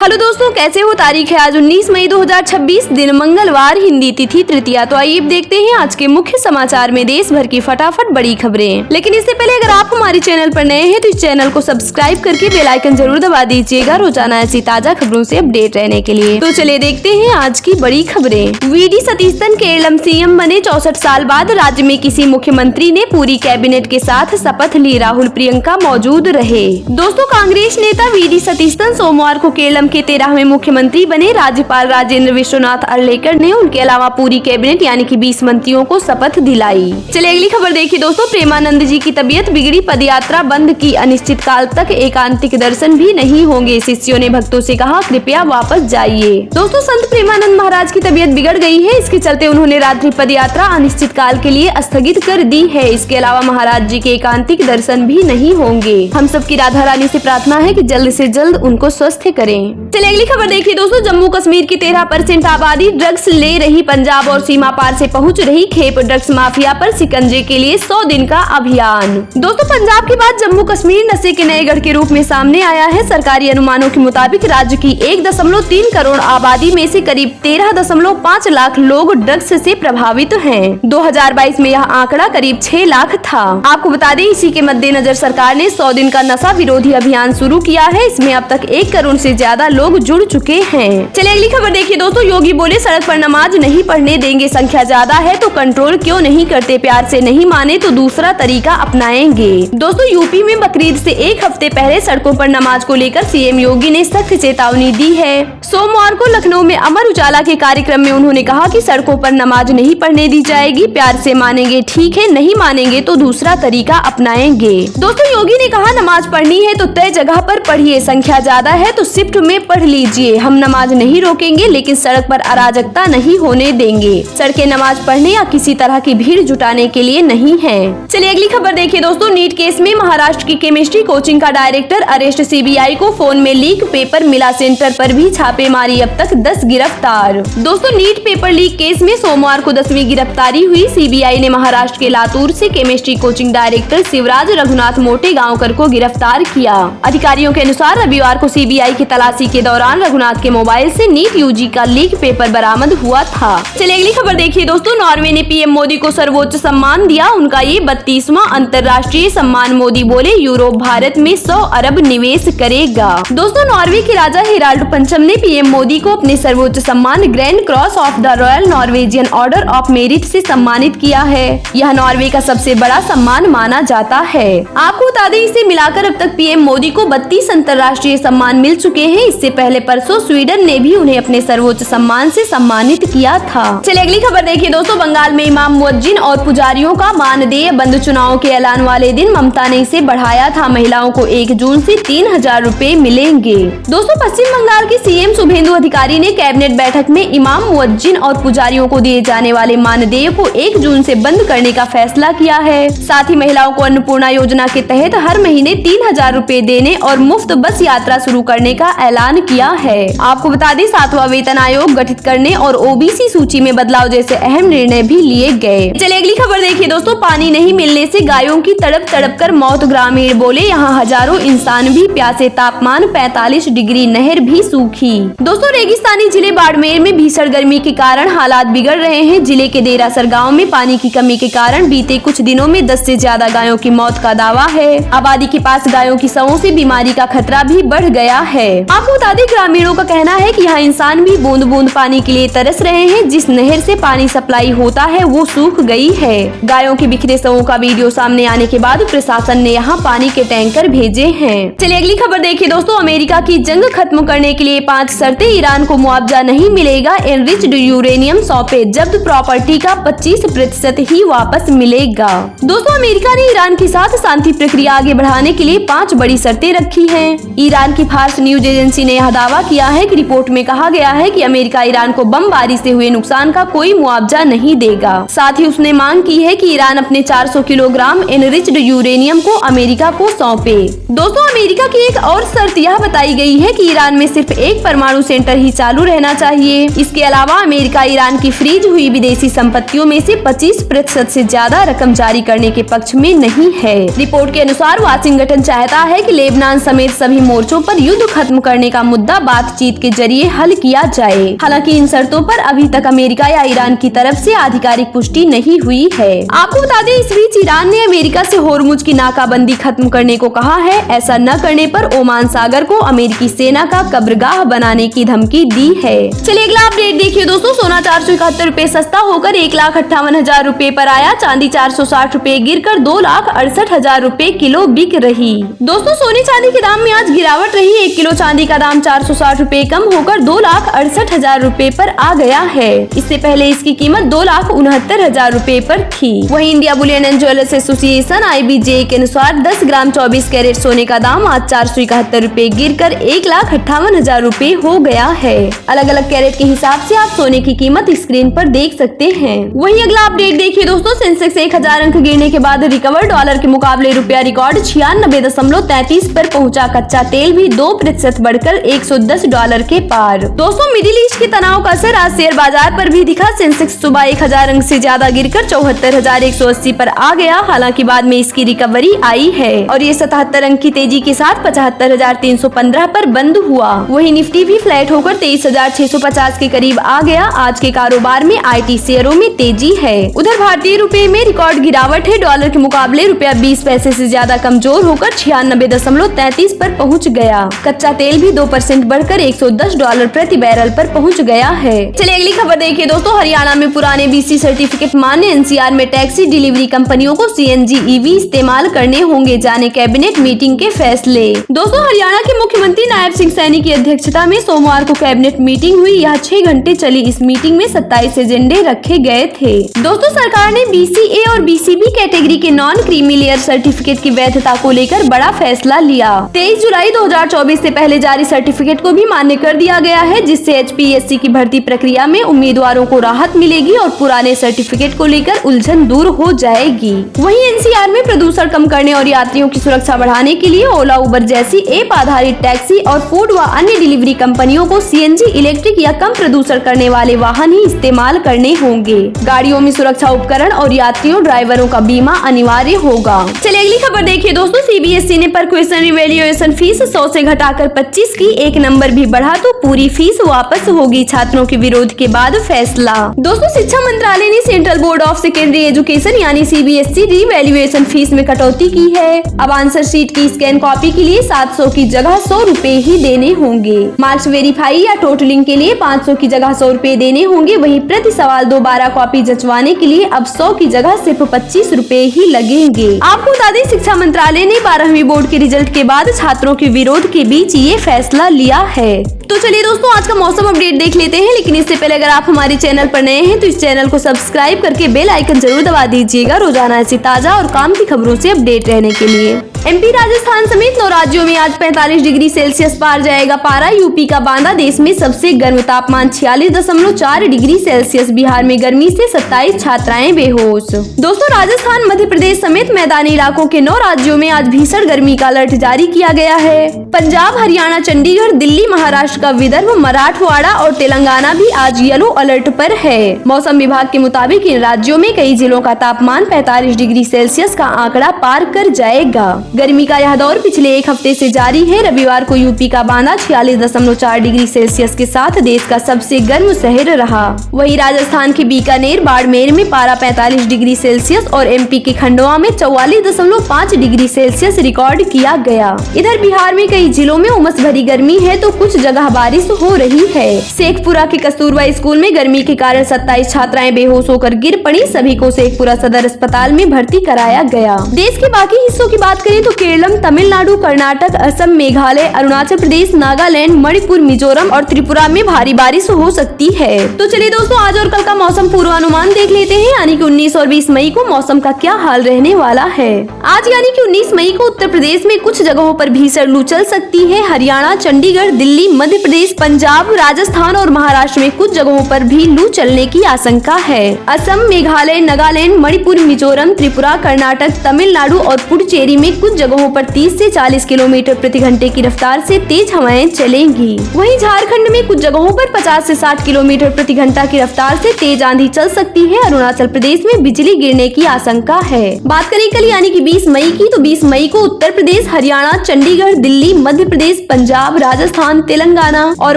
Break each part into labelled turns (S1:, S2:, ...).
S1: Hello दोस्तों, कैसे हो। तारीख है आज 19 मई 2026, दिन मंगलवार, हिंदी तिथि तृतीया। तो आइए देखते हैं आज के मुख्य समाचार में देश भर की फटाफट बड़ी खबरें। लेकिन इससे पहले अगर आप हमारे चैनल पर नए हैं तो इस चैनल को सब्सक्राइब करके बेल आइकन जरूर दबा दीजिएगा, रोजाना ऐसी ताजा खबरों से अपडेट रहने के लिए। तो चलिए देखते हैं आज की बड़ी खबरें। वीडी सतीशन केरलम सीएम बने। 64 साल बाद राज्य में किसी मुख्यमंत्री ने पूरी कैबिनेट के साथ शपथ ली। राहुल प्रियंका मौजूद रहे। दोस्तों, कांग्रेस नेता वीडी सतीशन सोमवार को केरलम के 13वें मुख्यमंत्री बने। राज्यपाल राजेंद्र विश्वनाथ अर्लेकर ने उनके अलावा पूरी कैबिनेट यानी कि 20 मंत्रियों को शपथ दिलाई। चलिए अगली खबर देखिए दोस्तों। प्रेमानंद जी की तबीयत बिगड़ी, पदयात्रा बंद की। अनिश्चित काल तक एकांतिक दर्शन भी नहीं होंगे। शिष्यों ने भक्तों से कहा कृपया वापस जाइए। दोस्तों, संत प्रेमानंद महाराज की तबीयत बिगड़ गई है, इसके चलते उन्होंने रात्रि पदयात्रा अनिश्चित काल के लिए स्थगित कर दी है। इसके अलावा महाराज जी के एकांतिक दर्शन भी नहीं होंगे। हम सबकी राधा रानी से प्रार्थना है कि जल्द से जल्द उनको स्वस्थ करें। चलिए अगली खबर देखिए दोस्तों। जम्मू कश्मीर की 13% आबादी ड्रग्स ले रही। पंजाब और सीमा पार से पहुंच रही खेप ड्रग्स माफिया पर शिकंजे के लिए 100 दिन का अभियान। दोस्तों, पंजाब के बाद जम्मू कश्मीर नशे के नए गढ़ के रूप में सामने आया है। सरकारी अनुमानों के मुताबिक राज्य की 1.3 करोड़ आबादी में से करीब 13.5 लाख लोग ड्रग्स से प्रभावित हैं। 2022 में यह आंकड़ा करीब 6 लाख था। आपको बता दें, इसी के मद्देनजर सरकार ने 100 दिन का नशा विरोधी अभियान शुरू किया है। इसमें अब तक 1 करोड़ से ज्यादा लोग जुड़ चुके हैं। चलिए अगली खबर देखिए दोस्तों। योगी बोले सड़क पर नमाज नहीं पढ़ने देंगे। संख्या ज्यादा है तो कंट्रोल क्यों नहीं करते। प्यार से नहीं माने तो दूसरा तरीका अपनाएंगे। दोस्तों, यूपी में बकरीद से 1 हफ्ते पहले सड़कों पर नमाज को लेकर सीएम योगी ने सख्त चेतावनी दी है। सोमवार को लखनऊ में अमर उजाला के कार्यक्रम में उन्होंने कहा कि सड़कों पर नमाज नहीं पढ़ने दी जाएगी। प्यार से मानेंगे ठीक है, नहीं मानेंगे तो दूसरा तरीका अपनाएंगे। दोस्तों, योगी ने कहा नमाज पढ़नी है तो तय जगह पर पढ़िए। संख्या ज्यादा है तो शिफ्ट में पढ़ लीजिए। हम नमाज नहीं रोकेंगे लेकिन सड़क पर अराजकता नहीं होने देंगे। सड़कें नमाज पढ़ने या किसी तरह की भीड़ जुटाने के लिए नहीं है। चलिए अगली खबर देखिए दोस्तों। नीट केस में महाराष्ट्र की केमिस्ट्री कोचिंग का डायरेक्टर अरेस्ट। सीबीआई को फोन में लीक पेपर मिला। सेंटर पर भी छापेमारी। अब तक 10 गिरफ्तार। दोस्तों, नीट पेपर लीक केस में सोमवार को 10वीं गिरफ्तारी हुई। सीबीआई ने महाराष्ट्र के लातूर से chemistry coaching director Shivraj Raghunath Motegaonkar को गिरफ्तार किया। अधिकारियों के अनुसार रविवार को सीबीआई की तलाशी के दौरान रघुनाथ के मोबाइल से नीट यूजी का लीक पेपर बरामद हुआ था। चलिए अगली खबर देखिए दोस्तों। नॉर्वे ने पीएम मोदी को सर्वोच्च सम्मान दिया। उनका ये 32वां अंतर्राष्ट्रीय सम्मान। मोदी बोले यूरोप भारत में 100 अरब निवेश करेगा। दोस्तों, नॉर्वे के राजा हेराल्ड पंचम ने पीएम मोदी को अपने सर्वोच्च सम्मान grand cross of the royal Norwegian order of merit से सम्मानित किया है। यह नॉर्वे का सबसे बड़ा सम्मान माना जाता है। आपको बता दें, इसे मिलाकर अब तक पीएम मोदी को 32 अंतर्राष्ट्रीय सम्मान मिल चुके हैं। इससे पहले परसों स्वीडन ने भी उन्हें अपने सर्वोच्च सम्मान से सम्मानित किया था। चलिए अगली खबर देखिए दोस्तों। बंगाल में इमाम, मुअज्जिन और पुजारियों का मानदेय बंद। चुनाव के ऐलान वाले दिन ममता ने इसे बढ़ाया था। महिलाओं को 1 जून से 3000 रुपए मिलेंगे। दोस्तों, पश्चिम बंगाल के सीएम शुभेंदु अधिकारी ने कैबिनेट बैठक में इमाम, मुअज्जिन और पुजारियों को दिए जाने वाले मानदेय को 1 जून से बंद करने का फैसला किया है। साथ ही महिलाओं को अन्नपूर्णा योजना के तहत हर महीने 3000 रुपए देने और मुफ्त बस यात्रा शुरू करने का ऐलान किया है। आपको बता दें, 7वां वेतन आयोग गठित करने और ओबीसी सूची में बदलाव जैसे अहम निर्णय भी लिए गए। चलिए अगली खबर देखिए दोस्तों। पानी नहीं मिलने से गायों की तड़प तड़प कर मौत। ग्रामीण बोले यहाँ हजारों इंसान भी प्यासे। तापमान 45 डिग्री। नहर भी सूखी। दोस्तों, रेगिस्तानी जिले बाड़मेर में भीषण गर्मी के कारण हालात बिगड़ रहे हैं। जिले के देरासर गाँव में पानी की कमी के कारण बीते कुछ दिनों में 10 से ज्यादा गायों की मौत का दावा है। आबादी के पास गायों की शवों से बीमारी का खतरा भी बढ़ गया है। आपको बता दें, ग्रामीणों का कहना है कि यहाँ इंसान भी बूंद बूंद पानी के लिए तरस रहे हैं। जिस नहर से पानी सप्लाई होता है वो सूख गई है। गायों के बिखरे शवों का वीडियो सामने आने के बाद प्रशासन ने यहाँ पानी के टैंकर भेजे हैं। चलिए अगली खबर देखिए दोस्तों। अमेरिका की जंग खत्म करने के लिए 5 शर्तें। ईरान को मुआवजा नहीं मिलेगा। एनरिच्ड यूरेनियम सौंपे। जब्त प्रॉपर्टी का 25% ही वापस मिलेगा। दोस्तों, अमेरिका ने ईरान के साथ शांति प्रक्रिया आगे बढ़ाने के लिए 5 बड़ी शर्तें रखी हैं। ईरान की फार्स न्यूज एजेंसी ने यह दावा किया है कि रिपोर्ट में कहा गया है कि अमेरिका ईरान को बमबारी से हुए नुकसान का कोई मुआवजा नहीं देगा। साथ ही उसने मांग की है कि ईरान अपने 400 किलोग्राम एनरिच्ड यूरेनियम को अमेरिका को सौंपे। दोस्तों, अमेरिका की एक और शर्त यह बताई गई है कि ईरान में सिर्फ एक परमाणु सेंटर ही चालू रहना चाहिए। इसके अलावा अमेरिका ईरान की फ्रीज हुई विदेशी संपत्तियों में से 25% से ज्यादा रकम जारी करने के पक्ष में नहीं है। रिपोर्ट के अनुसार वाशिंगटन चाहता है कि लेबनान समेत सभी मोर्चों पर युद्ध खत्म करने का मुद्दा बातचीत के जरिए हल किया जाए। हालांकि इन शर्तों पर अभी तक अमेरिका या ईरान की तरफ से आधिकारिक पुष्टि नहीं हुई है। आपको बता दें, इस बीच ईरान ने अमेरिका से होर्मुज की नाकाबंदी खत्म करने को कहा है। ऐसा न करने पर ओमान सागर को अमेरिकी सेना का कब्रगाह बनाने की धमकी दी है। चलिए अगला अपडेट देखिए दोस्तों। सोना 471 रुपए सस्ता होकर 1,58,000 रुपए पर आया। चांदी 460 रुपए गिरकर 2,68,000 रुपए किलो बिक रही। दोस्तों सोने चांदी के दाम में आज गिरावट रही। 1 किलो चांदी का दाम 460 रुपए कम होकर 2,68,000 रुपए पर आ गया है। इससे पहले इसकी कीमत 2,69,000 रुपए पर थी। वहीं India Boolean and jewellers association IBJ के अनुसार 10 ग्राम 24 कैरेट सोने का दाम आज 471 रुपए गिरकर 1,58,000 रुपए हो गया है। अलग अलग कैरेट के हिसाब से आप सोने की कीमत स्क्रीन पर देख सकते हैं। वहीं अगला अपडेट देखिए दोस्तों। सेंसेक्स 1000 अंक गिरने के बाद रिकवर। डॉलर के मुकाबले रुपया रिकॉर्ड 96.33 पर पहुंचा। कच्चा तेल भी 2% बढ़कर $110 के पार। दोस्तों मिडिल ईस्ट के तनाव का असर आज शेयर बाजार पर भी दिखा। सेंसेक्स सुबह 1000 अंक से ज्यादा गिरकर 74,180 पर आ गया। हालांकि बाद में इसकी रिकवरी आई है और ये 77 अंक की तेजी के साथ 75,315 पर बंद हुआ। वहीं निफ्टी भी फ्लैट होकर 23,650 के करीब आ गया। आज के कारोबार में IT शेयरों में तेजी है। उधर भारतीय रुपए में रिकॉर्ड गिरावट है। डॉलर के मुकाबले रुपया 20 पैसे से ज्यादा कमजोर होकर 96.33 पर पहुंच गया। कच्चा तेल भी 2% बढ़कर $110 प्रति बैरल पर पहुंच गया है। चलिए अगली खबर देखिए दोस्तों। हरियाणा में पुराने BC सर्टिफिकेट मान्य। NCR में टैक्सी डिलीवरी कंपनियों को CNG EV इस्तेमाल करने होंगे। जाने कैबिनेट मीटिंग के फैसले। दोस्तों हरियाणा के मुख्यमंत्री नायब सिंह सैनी की अध्यक्षता में सोमवार को कैबिनेट मीटिंग हुई। यह 6 घंटे चली। इस मीटिंग में 27 एजेंडे रखे गए थे। दोस्तों सरकार ने BCA और BCB कैटेगरी के नॉन क्रीमी लेयर सर्टिफिकेट की वैधता को लेकर बड़ा फैसला लिया। 23 जुलाई 2024 से पहले जारी सर्टिफिकेट को भी मान्य कर दिया गया है, जिससे HPSC की भर्ती प्रक्रिया में उम्मीदवारों को राहत मिलेगी और पुराने सर्टिफिकेट को लेकर उलझन दूर हो जाएगी। वहीं NCR में प्रदूषण कम करने और यात्रियों की सुरक्षा बढ़ाने के लिए ओला उबर जैसी ऐप आधारित टैक्सी और फूड व अन्य डिलीवरी कंपनियों को CNG इलेक्ट्रिक या कम प्रदूषण करने वाले वाहन ही इस्तेमाल करने होंगे। गाड़ियों में सुरक्षा उपकरण और यात्रियों ड्राइवरों का बीमा अनिवार्य होगा। चलिए अगली खबर देखिए दोस्तों। CBSE ने पर क्वेश्चन रिवैल्यूएशन फीस 100 से घटाकर 25 की। 1 नंबर भी बढ़ा तो पूरी फीस वापस होगी। छात्रों के विरोध के बाद फैसला। दोस्तों शिक्षा मंत्रालय ने central board of secondary education यानी CBSE रिवैल्यूएशन फीस में कटौती की है। अब आंसर शीट की स्कैन कॉपी के लिए 700 की जगह 100 रुपए ही देने होंगे। मार्क्स वेरीफाई या टोटलिंग के लिए 500 की जगह 100 रुपए देने होंगे। वहीं प्रति सवाल दोबारा कॉपी जंचवाने के लिए अब 100 की जगह सिर्फ 25 रुपए ही लगेंगे। आपको बता दें शिक्षा मंत्रालय ने 12वीं बोर्ड के रिजल्ट के बाद छात्रों के विरोध के बीच ये फैसला लिया है। तो चलिए दोस्तों आज का मौसम अपडेट देख लेते हैं, लेकिन इससे पहले अगर आप हमारे चैनल पर नए हैं तो इस चैनल को सब्सक्राइब करके बेल आइकन जरूर दबा दीजिएगा रोजाना ऐसी ताजा और काम की खबरों से अपडेट रहने के लिए। MP राजस्थान समेत 9 राज्यों में आज 45 डिग्री सेल्सियस पार जाएगा पारा। यूपी का बांदा देश में सबसे गर्म तापमान 46.4 डिग्री सेल्सियस। बिहार में गर्मी से 27 छात्राएं बेहोश। दोस्तों राजस्थान मध्य प्रदेश समेत मैदानी इलाकों के 9 राज्यों में आज भीषण गर्मी का अलर्ट जारी किया गया है। पंजाब, हरियाणा, चंडीगढ़, दिल्ली, महाराष्ट्र का विदर्भ, मराठवाड़ा और तेलंगाना भी आज येलो अलर्ट पर है। मौसम विभाग के मुताबिक इन राज्यों में कई जिलों का तापमान 45 डिग्री सेल्सियस का आंकड़ा पार कर जाएगा। गर्मी का यह दौर पिछले 1 हफ्ते से जारी है। रविवार को यूपी का बांदा 46.4 डिग्री सेल्सियस के साथ देश का सबसे गर्म शहर रहा। वहीं राजस्थान के बीकानेर, बाड़मेर में पारा 45 डिग्री सेल्सियस और MP के खंडवा में 44.5 डिग्री सेल्सियस रिकॉर्ड किया गया। इधर बिहार में कई जिलों में उमस भरी गर्मी है तो कुछ जगह बारिश हो रही है। शेखपुरा के कस्तूरबा स्कूल में गर्मी के कारण 27 छात्राएं बेहोश होकर गिर पड़ी। सभी को शेखपुरा सदर अस्पताल में भर्ती कराया गया। देश के बाकी हिस्सों की बात करें तो केरलम, तमिलनाडु, कर्नाटक, असम, मेघालय, अरुणाचल प्रदेश, नागालैंड, मणिपुर, मिजोरम और त्रिपुरा में भारी बारिश हो सकती है। तो चलिए दोस्तों आज और कल का मौसम पूर्वानुमान देख लेते हैं, यानी कि 19 और 20 मई को मौसम का क्या हाल रहने वाला है। आज यानी कि 19 मई को उत्तर प्रदेश में कुछ जगहों पर भीषण लू चल सकती है। हरियाणा, चंडीगढ़, दिल्ली, मध्य मध्य प्रदेश, पंजाब, राजस्थान और महाराष्ट्र में कुछ जगहों पर भी लू चलने की आशंका है। असम, मेघालय, नागालैंड, मणिपुर, मिजोरम, त्रिपुरा, कर्नाटक, तमिलनाडु और पुडुचेरी में कुछ जगहों पर 30 से 40 किलोमीटर प्रति घंटे की रफ्तार से तेज हवाएं चलेंगी। वहीं झारखंड में कुछ जगहों पर 50 से 60 किलोमीटर प्रति घंटा की रफ्तार से तेज आंधी चल सकती है। अरुणाचल प्रदेश में बिजली गिरने की आशंका है। बात करें कल यानी कि 20 मई की, तो 20 मई को उत्तर प्रदेश, हरियाणा, चंडीगढ़, दिल्ली, मध्य प्रदेश, पंजाब, राजस्थान, तेलंगाना और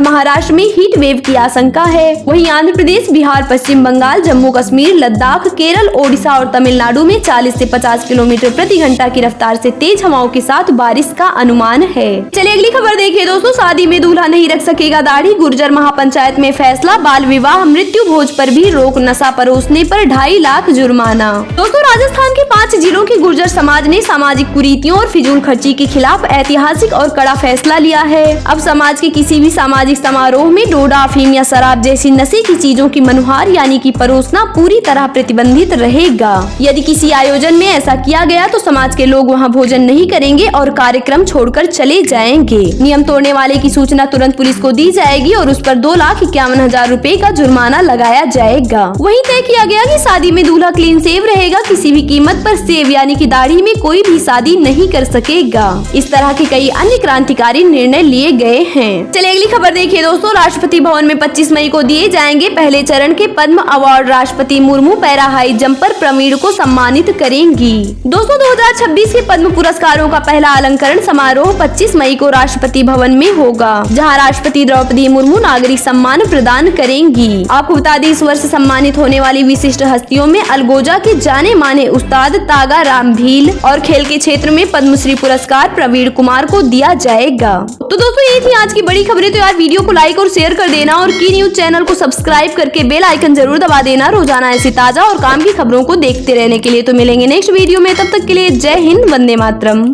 S1: महाराष्ट्र में हीट वेव की आशंका है। वहीं आंध्र प्रदेश, बिहार, पश्चिम बंगाल, जम्मू कश्मीर, लद्दाख, केरल, ओडिशा और तमिलनाडु में 40 से 50 किलोमीटर प्रति घंटा की रफ्तार से तेज हवाओं के साथ बारिश का अनुमान है। चलिए अगली खबर देखिए दोस्तों। शादी में दूल्हा नहीं रख सकेगा दाढ़ी, गुर्जर महापंचायत में फैसला। बाल विवाह, मृत्यु भोज पर भी रोक, नशा परोसने पर 2.5 लाख जुर्माना। दोस्तों राजस्थान के 5 जिलों के गुर्जर समाज ने सामाजिक कुरीतियों और फिजूल खर्ची के खिलाफ ऐतिहासिक और कड़ा फैसला लिया है। अब समाज के किसी भी सामाजिक समारोह में डोडा, अफीम या शराब जैसी नशे की चीजों की मनुहार यानी कि परोसना पूरी तरह प्रतिबंधित रहेगा। यदि किसी आयोजन में ऐसा किया गया तो समाज के लोग वहां भोजन नहीं करेंगे और कार्यक्रम छोड़कर चले जाएंगे। नियम तोड़ने वाले की सूचना तुरंत पुलिस को दी जाएगी और उस पर 2,51,000 रुपए का जुर्माना लगाया जाएगा। वहीं तय किया गया कि शादी में दूल्हा क्लीन शेव रहेगा, किसी भी कीमत पर शेव यानी कि दाढ़ी में कोई भी शादी नहीं कर सकेगा। इस तरह के कई अन्य क्रांतिकारी निर्णय लिए गए हैं। चलिए अगली खबर देखिए दोस्तों। राष्ट्रपति भवन में 25 मई को दिए जाएंगे पहले चरण के पद्म अवार्ड। राष्ट्रपति Murmu para high jumper Praveen को सम्मानित करेंगी। दोस्तों 2026 के पद्म पुरस्कारों का पहला अलंकरण समारोह 25 मई को राष्ट्रपति भवन में होगा, जहां राष्ट्रपति द्रौपदी मुर्मू नागरिक सम्मान प्रदान करेंगी। आपको बता दें इस वर्ष सम्मानित होने वाली विशिष्ट हस्तियों में अलगोजा के जाने माने उस्ताद तागा राम भील और खेल के क्षेत्र में पद्मश्री पुरस्कार प्रवीण कुमार को दिया जाएगा। तो दोस्तों ये थी आज की बड़ी खबरें। तो यार वीडियो को लाइक और शेयर कर देना और की न्यूज चैनल को सब्सक्राइब करके बेल आइकन जरूर दबा देना रोजाना ऐसी ताजा और काम की खबरों को देखते रहने के लिए। तो मिलेंगे नेक्स्ट वीडियो में, तब तक के लिए जय हिंद, वंदे मातरम।